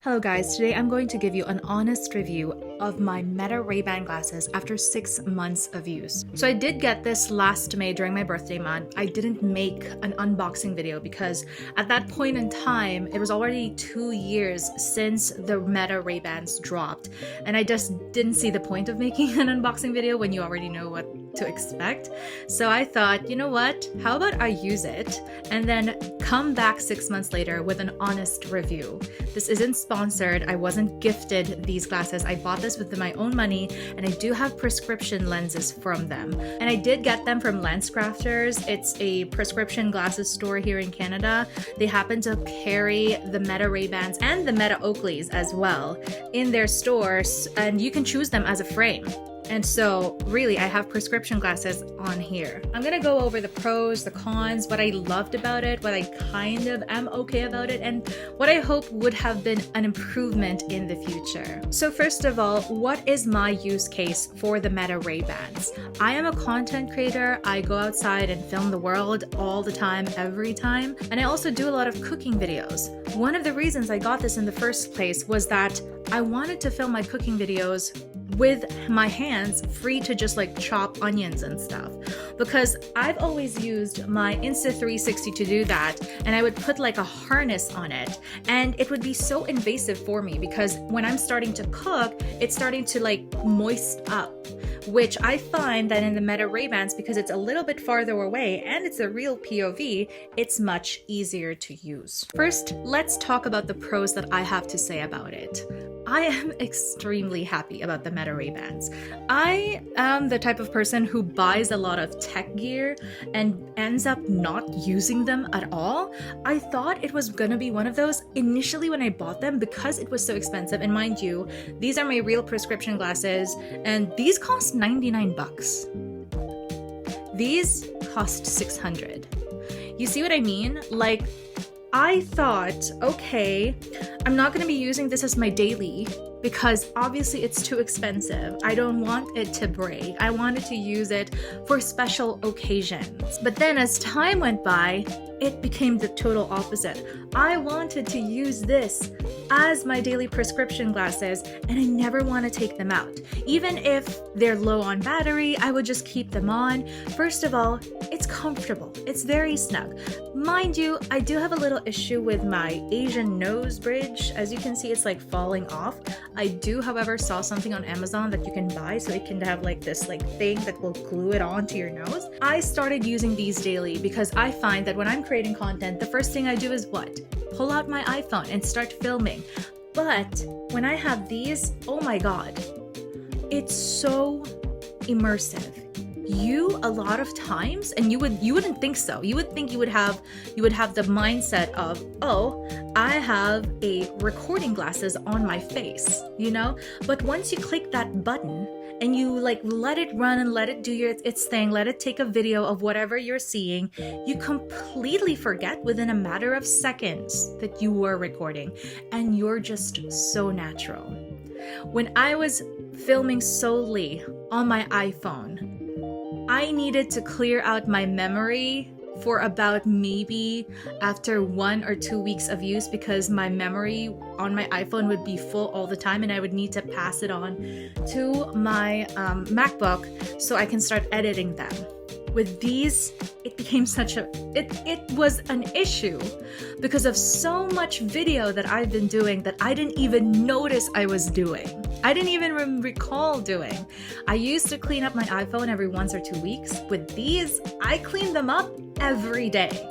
Hello guys, today I'm going to give you an honest review of my Meta Ray-Ban glasses after 6 months of use. So I did get this last May during my birthday month. I didn't make an unboxing video because at that point in time, it was already 2 years since the Meta Ray-Bans dropped. And I just didn't see the point of making an unboxing video when you already know what to expect. So I thought, you know what, how about I use it and then come back 6 months later with an honest review. This isn't sponsored. I wasn't gifted these glasses. I bought this with my own money, and I do have prescription lenses from them. And I did get them from LensCrafters. It's a prescription glasses store here in Canada. They happen to carry the Meta Ray-Bans and the Meta Oakleys as well in their stores, and you can choose them as a frame. And so really, I have prescription glasses on here. I'm gonna go over the pros, the cons, what I loved about it, what I kind of am okay about it, and what I hope would have been an improvement in the future. So first of all, what is my use case for the Meta Ray-Bans? I am a content creator. I go outside and film the world all the time, every time. And I also do a lot of cooking videos. One of the reasons I got this in the first place was that I wanted to film my cooking videos with my hands free to just like chop onions and stuff, because I've always used my Insta360 to do that, and I would put like a harness on it, and it would be so invasive for me because when I'm starting to cook, it's starting to like moist up, which I find that in the Meta Ray-Bans, because it's a little bit farther away and it's a real POV, it's much easier to use. First, let's talk about the pros that I have to say about it. I am extremely happy about the Meta Ray-Bans. I am the type of person who buys a lot of tech gear and ends up not using them at all. I thought it was gonna be one of those initially when I bought them because it was so expensive. And mind you, these are my real prescription glasses, and these cost 99 bucks. These cost 600. You see what I mean? Like, I thought, okay, I'm not going to be using this as my daily because obviously it's too expensive. I don't want it to break. I wanted to use it for special occasions. But then as time went by, it became the total opposite. I wanted to use this as my daily prescription glasses, and I never want to take them out. Even if they're low on battery, I would just keep them on. First of all, it's comfortable. It's very snug. Mind you, I do have a little issue with my Asian nose bridge. As you can see, it's like falling off. I do, however, saw something on Amazon that you can buy so it can have like this like thing that will glue it onto your nose. I started using these daily because I find that when I'm creating content, the first thing I do is what? Pull out my iPhone and start filming. But when I have these, oh my god, it's so immersive. A lot of times, and you wouldn't think so. You would think you would have the mindset of, oh, I have a recording glasses on my face, you know? But once you click that button and you like let it run and let it do its thing, let it take a video of whatever you're seeing, you completely forget within a matter of seconds that you were recording, and you're just so natural. When I was filming solely on my iPhone, I needed to clear out my memory for about maybe after 1 or 2 weeks of use because my memory on my iPhone would be full all the time, and I would need to pass it on to my MacBook so I can start editing them. With these, it became it was an issue because of so much video that I've been doing that I didn't even notice I was doing. I didn't even recall doing. I used to clean up my iPhone every 1 or 2 weeks. With these, I clean them up every day.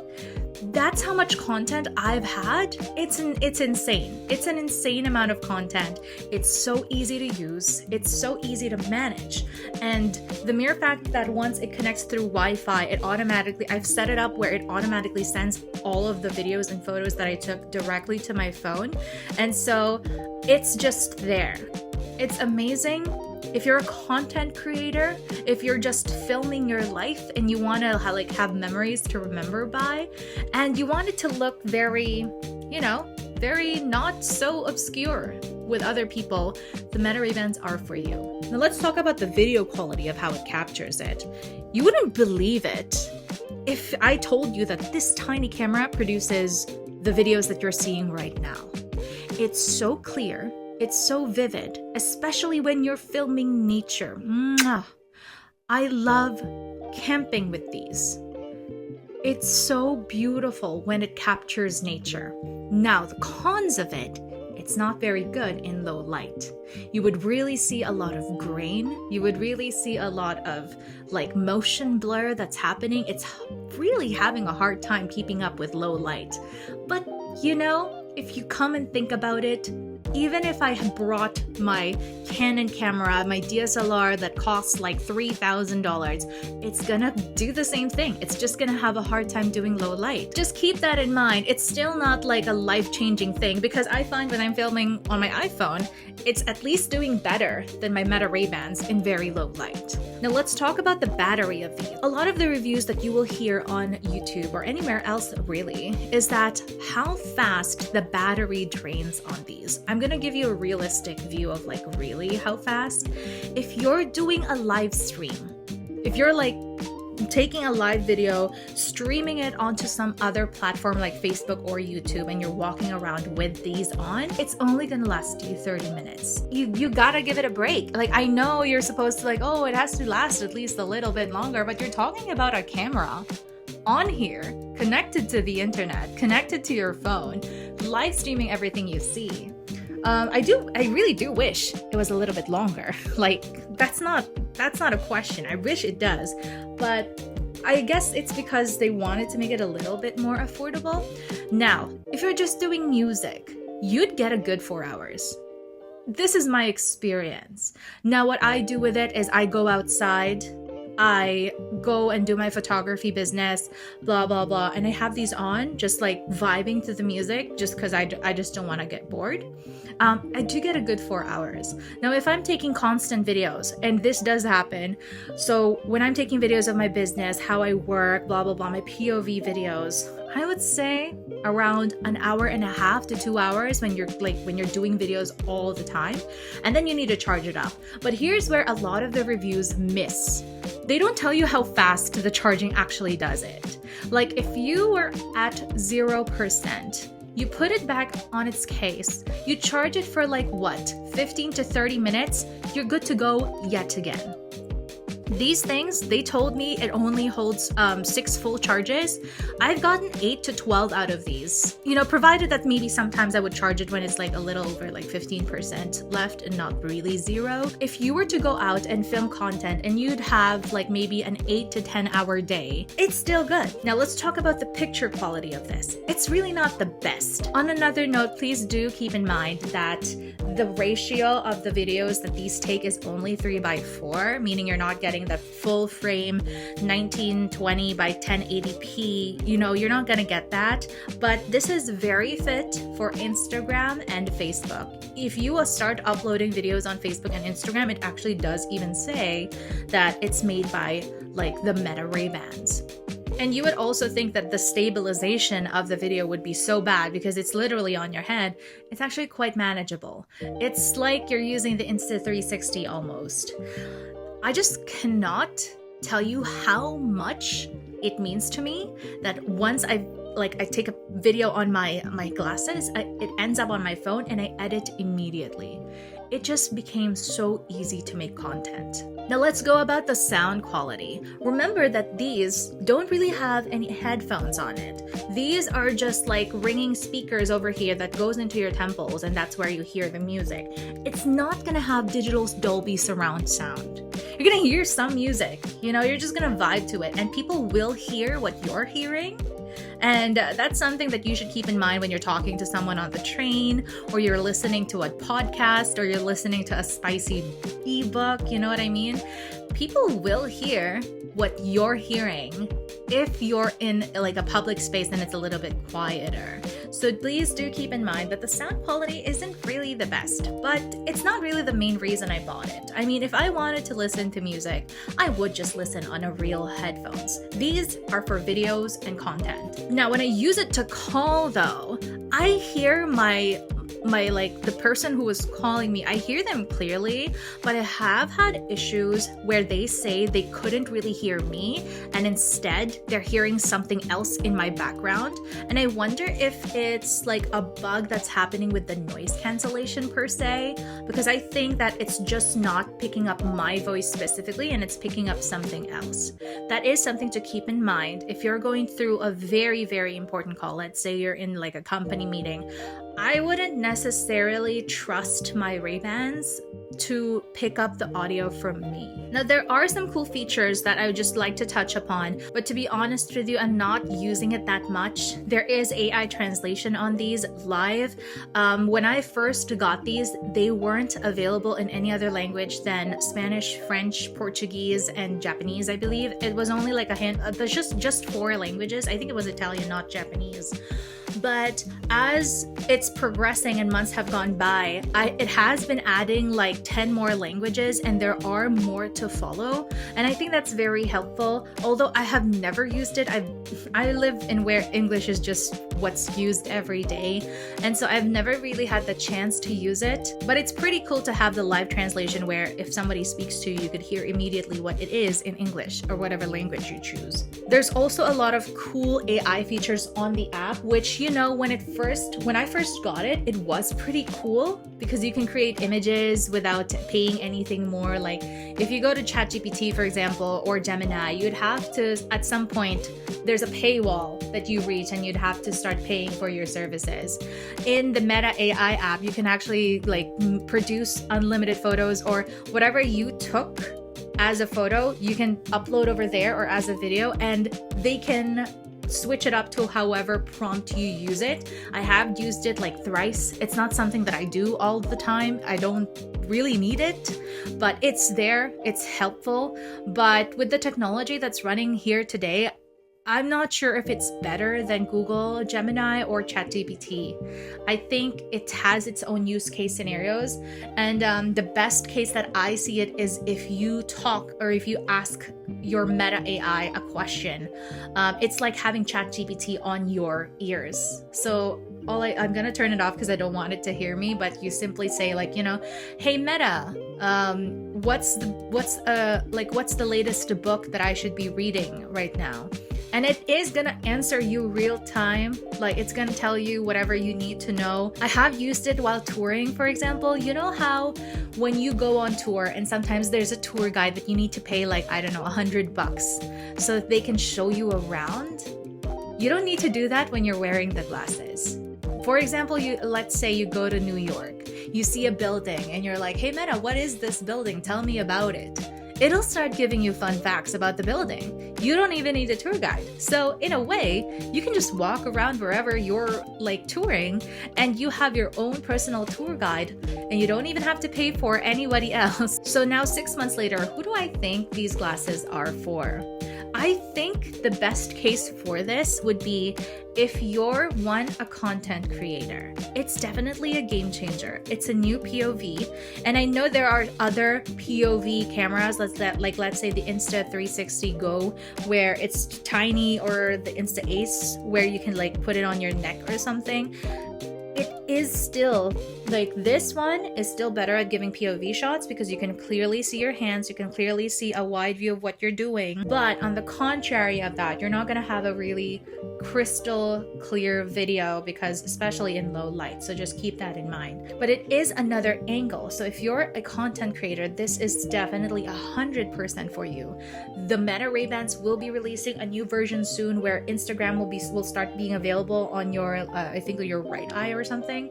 That's how much content I've had. It's insane. It's an insane amount of content. It's so easy to use. It's so easy to manage. And the mere fact that once it connects through Wi-Fi, I've set it up where it automatically sends all of the videos and photos that I took directly to my phone. And so it's just there. It's amazing. If you're a content creator, if you're just filming your life and you want to have memories to remember by, and you want it to look very, very not so obscure with other people, the Meta Ray-Bans are for you. Now let's talk about the video quality of how it captures it. You wouldn't believe it if I told you that this tiny camera produces the videos that you're seeing right now. It's so clear. It's so vivid, especially when you're filming nature. Mwah. I love camping with these. It's so beautiful when it captures nature. Now, the cons of it, it's not very good in low light. You would really see a lot of grain. You would really see a lot of like motion blur that's happening. It's really having a hard time keeping up with low light. But you know, if you come and think about it, even if I had brought my Canon camera, my DSLR that costs like $3,000, it's gonna do the same thing. It's just gonna have a hard time doing low light. Just keep that in mind. It's still not like a life-changing thing, because I find when I'm filming on my iPhone, it's at least doing better than my Meta Raybans in very low light. Now let's talk about the battery of these. A lot of the reviews that you will hear on YouTube or anywhere else really is that how fast the battery drains on these. I'm gonna give you a realistic view of like really how fast. If you're doing a live stream, if you're like taking a live video, streaming it onto some other platform like Facebook or YouTube, and you're walking around with these on, it's only gonna last you 30 minutes. You gotta give it a break. Like, I know you're supposed to like, oh, it has to last at least a little bit longer, but you're talking about a camera on here, connected to the internet, connected to your phone, live streaming everything you see. I really do wish it was a little bit longer. Like, that's not a question. I wish it does, but I guess it's because they wanted to make it a little bit more affordable. Now, if you're just doing music, you'd get a good 4 hours. This is my experience. Now, what I do with it is I go outside, I go and do my photography business, blah, blah, blah. And I have these on, just like vibing to the music, just because I just don't want to get bored. I do get a good 4 hours. Now, if I'm taking constant videos, and this does happen, so when I'm taking videos of my business, how I work, blah, blah, blah, my POV videos, I would say around an hour and a half to 2 hours when you're doing videos all the time, and then you need to charge it up. But here's where a lot of the reviews miss. They don't tell you how fast the charging actually does it. Like, if you were at 0%, you put it back on its case, you charge it for like what, 15 to 30 minutes, you're good to go yet again. These things, they told me it only holds 6 full charges. I've gotten 8 to 12 out of these. You know, provided that maybe sometimes I would charge it when it's like a little over like 15% left and not really 0. If you were to go out and film content and you'd have like maybe an 8 to 10 hour day, it's still good. Now let's talk about the picture quality of this. It's really not the best. On another note, please do keep in mind that the ratio of the videos that these take is only 3:4, meaning you're not getting the full frame 1920 by 1080p. You know, you're not gonna get that, but this is very fit for Instagram and Facebook. If you start uploading videos on Facebook and Instagram, it actually does even say that it's made by like the Meta Raybans. And you would also think that the stabilization of the video would be so bad because it's literally on your head. It's actually quite manageable. It's like you're using the Insta360 almost. I just cannot tell you how much it means to me that once I take a video on my glasses, it ends up on my phone and I edit immediately. It just became so easy to make content. Now let's go about the sound quality. Remember that these don't really have any headphones on it. These are just like ringing speakers over here that goes into your temples, and that's where you hear the music. It's not gonna have digital Dolby surround sound. You're gonna hear some music, you know, you're just gonna vibe to it, and people will hear what you're hearing. And that's something that you should keep in mind when you're talking to someone on the train, or you're listening to a podcast, or you're listening to a spicy ebook, you know what I mean? People will hear what you're hearing if you're in like a public space and it's a little bit quieter. So please do keep in mind that the sound quality isn't really the best, but it's not really the main reason I bought it. I mean, if I wanted to listen to music, I would just listen on a real headphones. These are for videos and content. Now, when I use it to call though, I hear my the person who was calling me, I hear them clearly, but I have had issues where they say they couldn't really hear me and instead they're hearing something else in my background. And I wonder if it's like a bug that's happening with the noise cancellation per se, because I think that it's just not picking up my voice specifically and it's picking up something else. That is something to keep in mind if you're going through a very, very important call. Let's say you're in like a company meeting. I wouldn't necessarily trust my Raybans to pick up the audio from me. Now, there are some cool features that I would just like to touch upon, but to be honest with you, I'm not using it that much. There is AI translation on these live. When I first got these, they weren't available in any other language than Spanish, French, Portuguese, and Japanese, I believe. It was only like a hand, there's just 4 languages. I think it was Italian, not Japanese. But as it's progressing and months have gone by, it has been adding like 10 more languages and there are more to follow. And I think that's very helpful. Although I have never used it, I live in where English is just what's used every day. And so I've never really had the chance to use it. But it's pretty cool to have the live translation where if somebody speaks to you, you could hear immediately what it is in English or whatever language you choose. There's also a lot of cool AI features on the app, which, you know, when I first got it, it was pretty cool because you can create images without paying anything more. Like if you go to ChatGPT, for example, or Gemini, you'd have to, at some point, there's a paywall that you reach and you'd have to start paying for your services. In the Meta AI app, you can actually like produce unlimited photos or whatever you took as a photo, you can upload over there or as a video, and they can switch it up to however prompt you use it. I have used it like thrice. It's not something that I do all the time. I don't really need it, but it's there. It's helpful. But with the technology that's running here today, I'm not sure if it's better than Google Gemini or ChatGPT. I think it has its own use case scenarios. And the best case that I see it is if you talk or if you ask your Meta AI a question. It's like having ChatGPT on your ears. So I'm gonna turn it off because I don't want it to hear me, but you simply say like, you know, hey Meta, what's the latest book that I should be reading right now? And it is gonna answer you real time. Like it's gonna tell you whatever you need to know. I have used it while touring, for example. You know how when you go on tour and sometimes there's a tour guide that you need to pay like, I don't know, $100 so that they can show you around? You don't need to do that when you're wearing the glasses. For example, let's say you go to New York, you see a building and you're like, hey Meta, what is this building? Tell me about it. It'll start giving you fun facts about the building. You don't even need a tour guide. So in a way, you can just walk around wherever you're like touring and you have your own personal tour guide and you don't even have to pay for anybody else. So now 6 months later, who do I think these glasses are for? I think the best case for this would be if you're a content creator. It's definitely a game changer. It's a new POV. And I know there are other POV cameras, let's say the Insta360 Go, where it's tiny, or the Insta Ace, where you can like put it on your neck or something. It is still, like this one is still better at giving POV shots because you can clearly see your hands, you can clearly see a wide view of what you're doing. But on the contrary of that, you're not going to have a really crystal clear video because especially in low light. So just keep that in mind. But it is another angle. So if you're a content creator, this is definitely 100% for you. The Meta Raybans will be releasing a new version soon where Instagram will start being available on your, I think your right eye or something.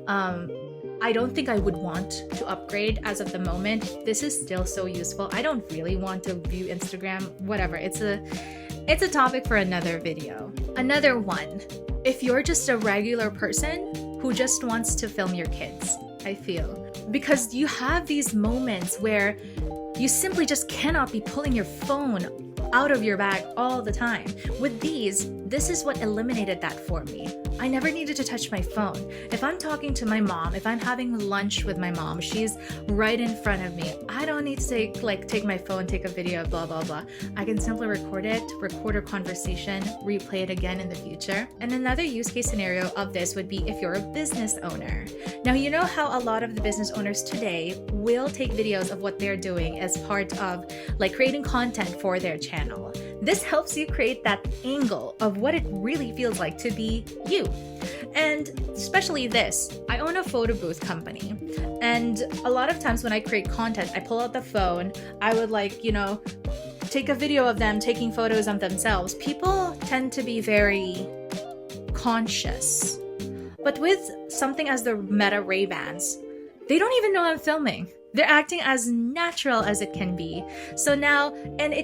I don't think I would want to upgrade as of the moment. This is still so useful. I don't really want to view Instagram, whatever. It's a topic for another video. Another one, if you're just a regular person who just wants to film your kids, I feel. Because you have these moments where you simply just cannot be pulling your phone out of your bag all the time. With these, this is what eliminated that for me. I never needed to touch my phone. If I'm talking to my mom, if I'm having lunch with my mom, she's right in front of me. I don't need to take my phone, take a video, blah, blah, blah. I can simply record it, record a conversation, replay it again in the future. And another use case scenario of this would be if you're a business owner. Now, you know how a lot of the business owners today will take videos of what they're doing as part of like creating content for their channel. This helps you create that angle of what it really feels like to be you. And especially this, I own a photo booth company. And a lot of times when I create content, I pull out the phone, I would take a video of them taking photos of themselves. People tend to be very conscious. But with something as the Meta Ray-Bans, they don't even know I'm filming. They're acting as natural as it can be. So now, and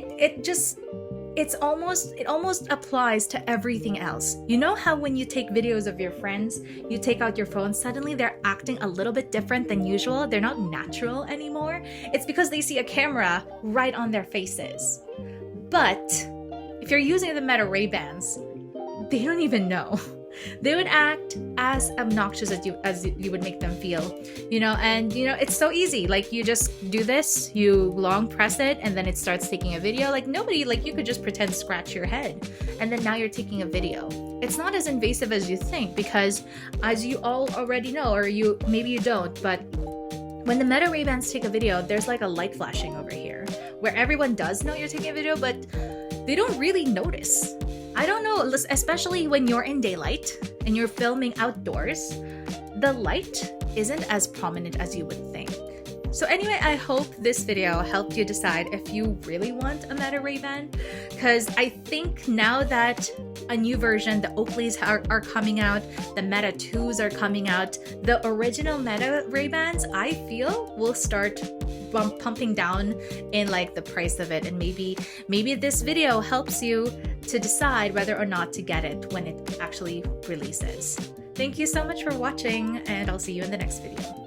it almost applies to everything else. You know how when you take videos of your friends, you take out your phone, suddenly they're acting a little bit different than usual. They're not natural anymore. It's because they see a camera right on their faces. But if you're using the Meta Ray-Bans, they don't even know. They would act as obnoxious as you would make them feel, and it's so easy. Like, you just do this, you long press it, and then it starts taking a video. Like, you could just pretend scratch your head, and then now you're taking a video. It's not as invasive as you think, because as you all already know, or maybe you don't, but when the Meta Ray-Bans take a video, there's like a light flashing over here where everyone does know you're taking a video, but they don't really notice. I don't know, especially when you're in daylight and you're filming outdoors, the light isn't as prominent as you would think. So anyway, I hope this video helped you decide if you really want a Meta Ray-Ban, because I think now that a new version, the Oakleys are coming out, the Meta 2s are coming out, the original Meta Ray-Bans, I feel, will start pumping down in like the price of it. And maybe this video helps you to decide whether or not to get it when it actually releases. Thank you so much for watching, and I'll see you in the next video.